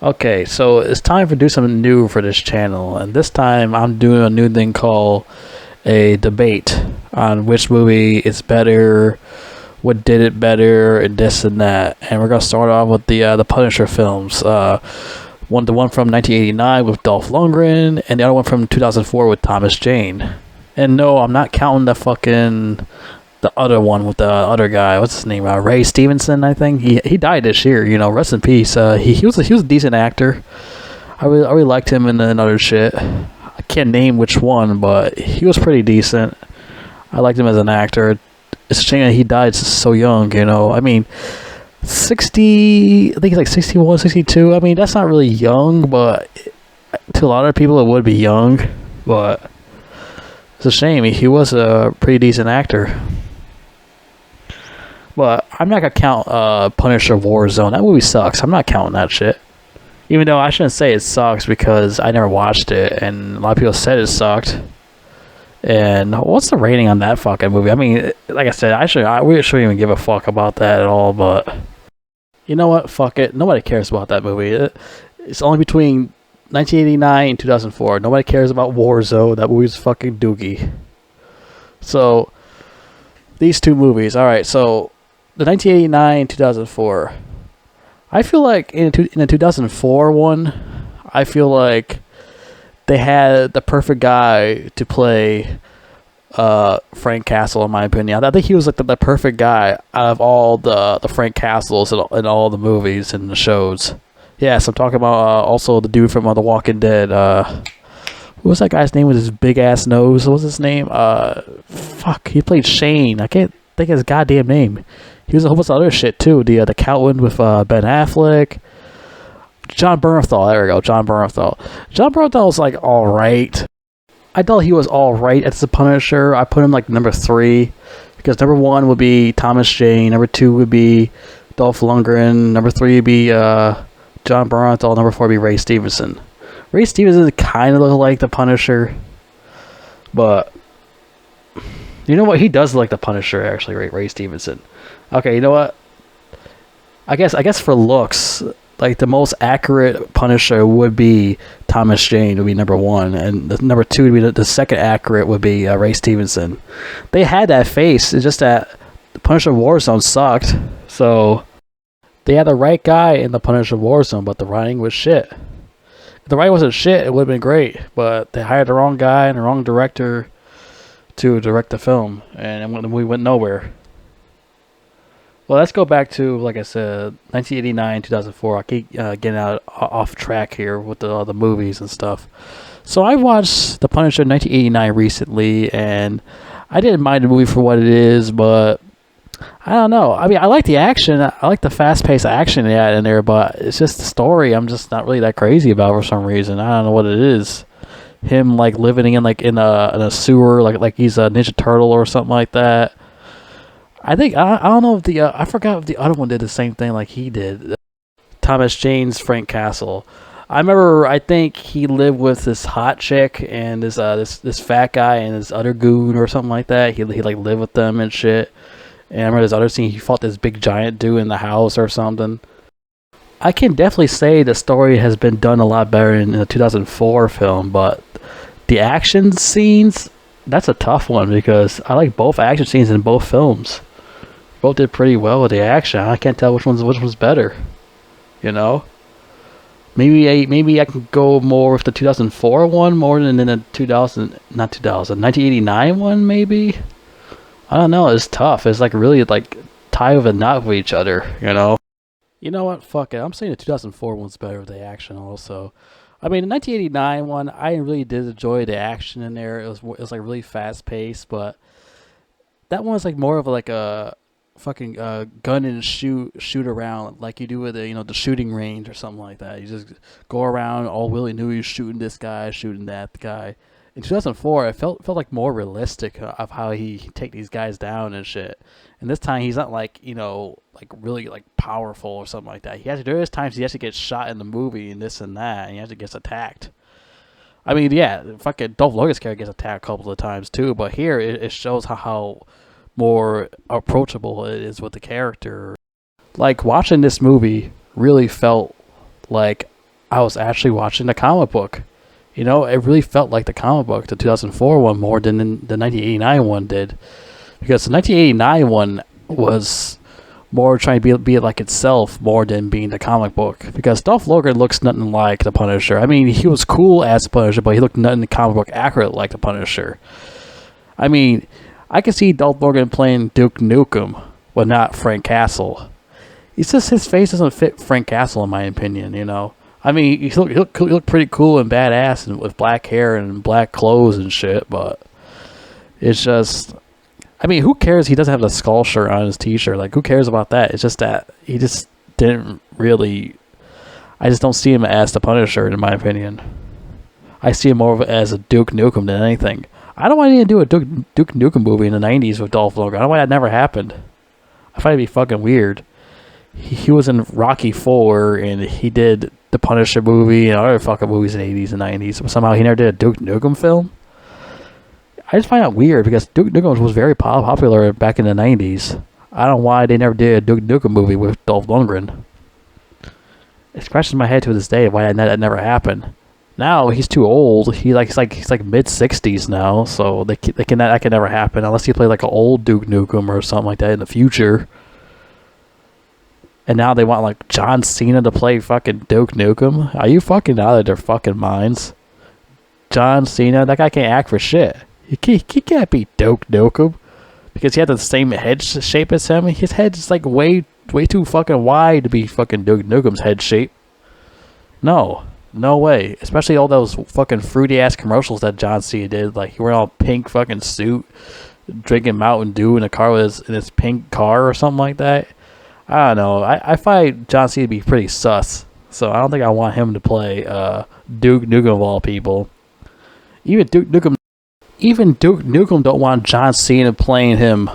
Okay, so it's time for do something new for this channel, and this time I'm doing a new thing called a debate on which movie is better, what did it better, and this and that. And we're gonna start off with the Punisher films. The one from 1989 with Dolph Lundgren, and the other one from 2004 with Thomas Jane. And no, I'm not counting the other one with the other guy. What's his name? Ray Stevenson, I think. He died this year. You know, rest in peace. He was a decent actor. I really liked him in other shit. I can't name which one, but he was pretty decent. I liked him as an actor. It's a shame that he died so young. You know, I mean, 60. I think he's like 61, 62. I mean, that's not really young, but to a lot of people it would be young. But it's a shame. He was a pretty decent actor. But I'm not gonna count Punisher Warzone. That movie sucks. I'm not counting that shit. Even though I shouldn't say it sucks because I never watched it, and a lot of people said it sucked. And what's the rating on that fucking movie? I mean, like I said, I really shouldn't even give a fuck about that at all. But you know what? Fuck it. Nobody cares about that movie. It's only between 1989 and 2004. Nobody cares about Warzone. That movie's fucking dookie. So these two movies. All right. So the 1989 2004. I feel like in the 2004 one, I feel like they had the perfect guy to play Frank Castle, in my opinion. I think he was like the perfect guy out of all the Frank Castles in all the movies and the shows. Yes, I'm talking about also the dude from The Walking Dead. What was that guy's name with his big ass nose? What was his name? Fuck, he played Shane. I can't think of his goddamn name. He was a whole bunch of other shit too. The Catwoman with Ben Affleck. John Bernthal. There we go. John Bernthal. John Bernthal was like all right. I thought he was all right as the Punisher. I put him like number 3 because number 1 would be Thomas Jane. Number 2 would be Dolph Lundgren. Number 3 would be John Bernthal. Number 4 would be Ray Stevenson. Ray Stevenson kind of looked like the Punisher, but you know what? He does look like the Punisher actually. Ray Stevenson. Okay, you know what? I guess for looks, like the most accurate Punisher would be Thomas Jane, would be number 1, and the number 2 would be the second accurate would be Ray Stevenson. They had that face. It's just that the Punisher Warzone sucked, so they had the right guy in the Punisher Warzone, but the writing was shit. If the writing wasn't shit, it would have been great, but they hired the wrong guy and the wrong director to direct the film, and we went nowhere. Well, let's go back to, like I said, 1989, 2004. I keep getting off track here with the movies and stuff. So I watched The Punisher 1989 recently, and I didn't mind the movie for what it is, but I don't know. I mean, I like the action. I like the fast-paced action they had in there, but it's just the story I'm just not really that crazy about for some reason. I don't know what it is. Him like living in a sewer, like he's a Ninja Turtle or something like that. I think I don't know if I forgot if the other one did the same thing like he did. Thomas Jane's Frank Castle. I remember. I think he lived with this hot chick and this fat guy and this other goon or something like that. He like lived with them and shit. And I remember this other scene. He fought this big giant dude in the house or something. I can definitely say the story has been done a lot better in the 2004 film, but the action scenes, that's a tough one because I like both action scenes in both films. Both did pretty well with the action. I can't tell which one's better. You know, maybe I can go more with the 2004 one more than in the 1989 one. Maybe I don't know. It's tough. It's like really like tie with a knot with each other. You know. You know what? Fuck it. I'm saying the 2004 one's better with the action also. I mean, the 1989 one, I really did enjoy the action in there. It was like really fast paced, but that one's like more of like a fucking gun and shoot around like you do with the shooting range or something like that. You just go around all willy-nilly shooting this guy, shooting that guy. In 2004, it felt like more realistic of how he take these guys down and shit. And this time he's not like like really like powerful or something like that. There is times he has to get shot in the movie and this and that, and he has to get attacked. I mean, yeah, fucking Dolph Lundgren's character gets attacked a couple of times too, but here it shows how more approachable it is with the character. Like watching this movie really felt like I was actually watching the comic book. You know, it really felt like the comic book, the 2004 one, more than the 1989 one did. Because the 1989 one was more trying to be like itself more than being the comic book. Because Dolph Lundgren looks nothing like the Punisher. I mean, he was cool as the Punisher, but he looked nothing in the comic book accurate like the Punisher. I mean, I can see Dolph Lundgren playing Duke Nukem, but not Frank Castle. It's just his face doesn't fit Frank Castle, in my opinion, you know. I mean, he look pretty cool and badass and with black hair and black clothes and shit, but it's just... I mean, who cares he doesn't have the skull shirt on his t-shirt? Like, who cares about that? It's just that he just didn't really... I just don't see him as the Punisher, in my opinion. I see him more as a Duke Nukem than anything. I don't want to do a Duke Nukem movie in the 90s with Dolph Lundgren. I don't know why that never happened. I find it to be fucking weird. He was in Rocky 4, and he did the Punisher movie and other fucking movies in the 80s and 90s. But somehow he never did a Duke Nukem film. I just find that weird because Duke Nukem was very popular back in the 90s. I don't know why they never did a Duke Nukem movie with Dolph Lundgren. It scratches my head to this day why that never happened. Now he's too old. He's like mid 60s now, so that can never happen unless he play like an old Duke Nukem or something like that in the future. And now they want like John Cena to play fucking Duke Nukem. Are you fucking out of their fucking minds? John Cena, that guy can't act for shit. He can't be Duke Nukem because he had the same head shape as him. His head's just like way too fucking wide to be fucking Duke Nukem's head shape. No way. Especially all those fucking fruity ass commercials that John Cena did. Like he wearing all pink fucking suit, drinking Mountain Dew in a car with his pink car or something like that. I don't know. I find John Cena to be pretty sus. So I don't think I want him to play Duke Nukem of all people. Even Duke Nukem don't want John Cena playing him.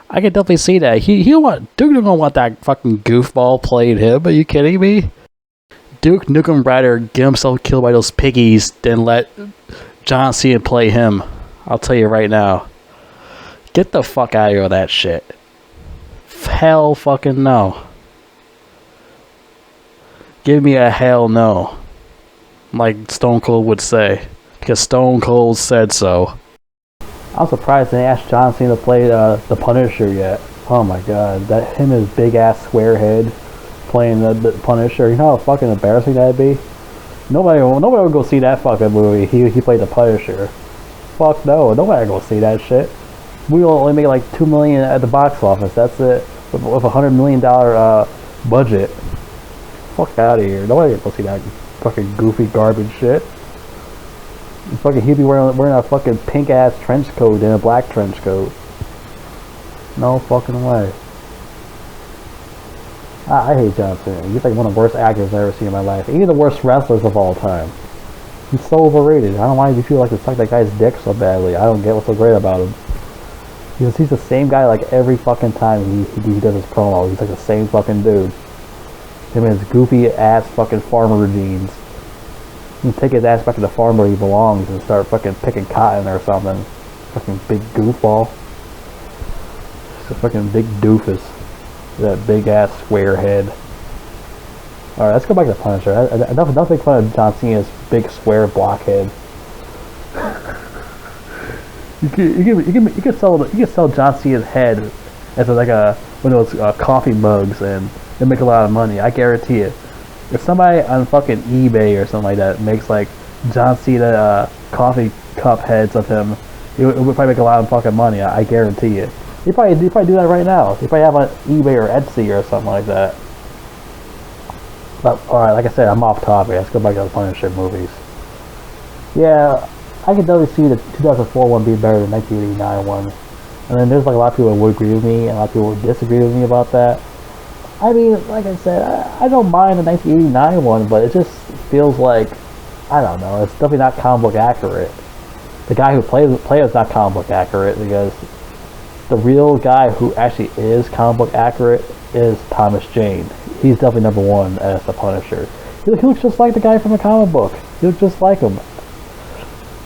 I can definitely see that. Duke Nukem don't want that fucking goofball playing him. Are you kidding me? Duke Nukem rather get himself killed by those piggies than let John Cena play him. I'll tell you right now. Get the fuck out of here with that shit. Hell fucking no. Give me a hell no. Like Stone Cold would say. Because Stone Cold said so. I'm surprised they asked John Cena to play the Punisher yet. Oh my god. That him and his big ass square head playing the Punisher. You know how fucking embarrassing that'd be? Nobody would go see that fucking movie. He played the Punisher. Fuck no. Nobody would go see that shit. We will only make like $2 million at the box office. That's it. With $100 million budget. Fuck out of here. Nobody will see that fucking goofy garbage shit. Fucking he'd be wearing a fucking pink ass trench coat and a black trench coat. No fucking way. I hate John Cena. He's like one of the worst actors I've ever seen in my life. He's the worst wrestlers of all time. He's so overrated. I don't know why you feel like to suck that guy's dick so badly. I don't get what's so great about him. Because he's the same guy like every fucking time he does his promo. He's like the same fucking dude. Him and his goofy ass fucking farmer jeans. He can take his ass back to the farm where he belongs and start fucking picking cotton or something. Fucking big goofball. Just a fucking big doofus. That big ass square head. Alright, let's go back to Punisher. Enough making fun of John Cena's big square blockhead. You could sell John Cena's head as like one of those coffee mugs and make a lot of money. I guarantee it. If somebody on fucking eBay or something like that makes like John Cena coffee cup heads of him, it would probably make a lot of fucking money. I guarantee it. They probably do that right now. They probably have on eBay or Etsy or something like that. But alright, like I said, I'm off topic. Let's go back to the Punisher movies. Yeah, I can definitely see the 2004 one being better than the 1989 one. And then there's like a lot of people that would agree with me and a lot of people would disagree with me about that. I mean, like I said, I don't mind the 1989 one, but it just feels like, I don't know, it's definitely not comic book accurate. The guy who plays is not comic book accurate because the real guy who actually is comic book accurate is Thomas Jane. He's definitely number one as the Punisher. He looks just like the guy from the comic book. He looks just like him.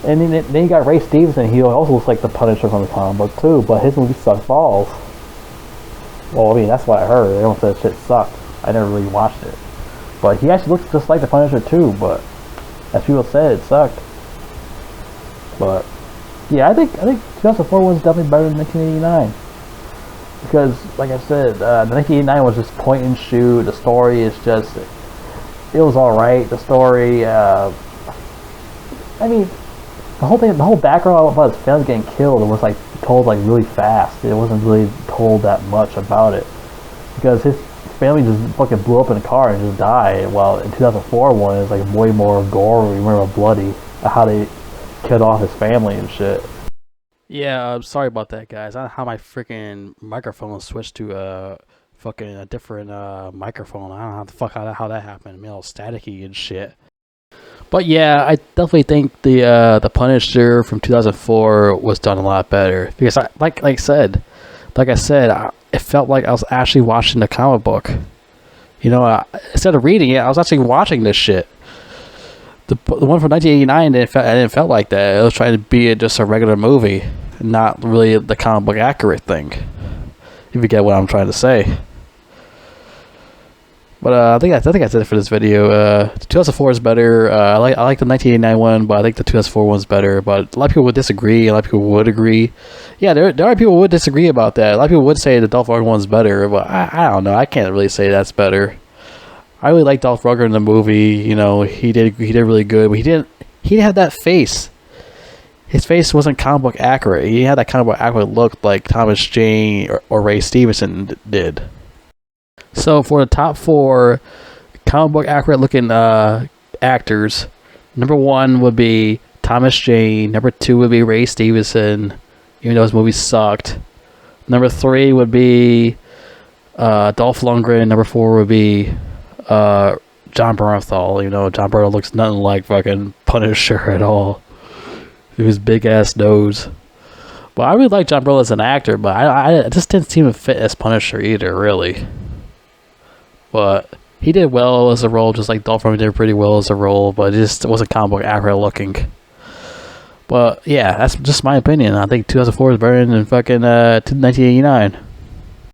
And then you got Ray Stevenson. He also looks like the Punisher from the comic book too, but his movie sucks balls. Well, I mean, that's what I heard. Everyone said shit sucked. I never really watched it. But he actually looks just like the Punisher too. But as people said, it sucked. But yeah, I think 2004 was definitely better than 1989. Because, like I said, the 1989 was just point and shoot. The story is just, it was alright. The story, I mean, the whole background about his family getting killed was like told like really fast. It wasn't really told that much about it. Because his family just fucking blew up in a car and just died. While in 2004 one is like way more gory, more bloody. How they killed off his family and shit. Yeah, sorry about that, guys. I don't know how my freaking microphone switched to a different microphone. I don't know how the fuck how that happened. I mean, all staticky and shit. But yeah, I definitely think the Punisher from 2004 was done a lot better because like I said, it felt like I was actually watching the comic book. You know, instead of reading it, I was actually watching this shit. The one from 1989 didn't felt like that. It was trying to be just a regular movie, not really the comic book accurate thing. If you get what I'm trying to say. But I think that's it for this video. 2004 is better. I like the 1989 one, but I think the 2004 one's better. But a lot of people would disagree. A lot of people would agree. Yeah, there are people who would disagree about that. A lot of people would say the Dolph Lundgren one's better, but I don't know. I can't really say that's better. I really like Dolph Lundgren in the movie. You know, he did really good, but he didn't have that face. His face wasn't comic book accurate. He had that comic book accurate look like Thomas Jane or Ray Stevenson did. So for the top 4 comic book accurate looking actors, number 1 would be Thomas Jane. Number 2 would be Ray Stevenson, even though his movie sucked. Number 3 would be Dolph Lundgren. Number 4 would be John Bernthal. You know, John Bernthal looks nothing like fucking Punisher at all. His big ass nose. But I really like John Bernthal as an actor, but I just didn't seem to fit as Punisher either, really. But he did well as a role, just like Dolph Lundgren did pretty well as a role, but it just wasn't comic book accurate looking. But yeah, that's just my opinion. I think 2004 is better than fucking 1989.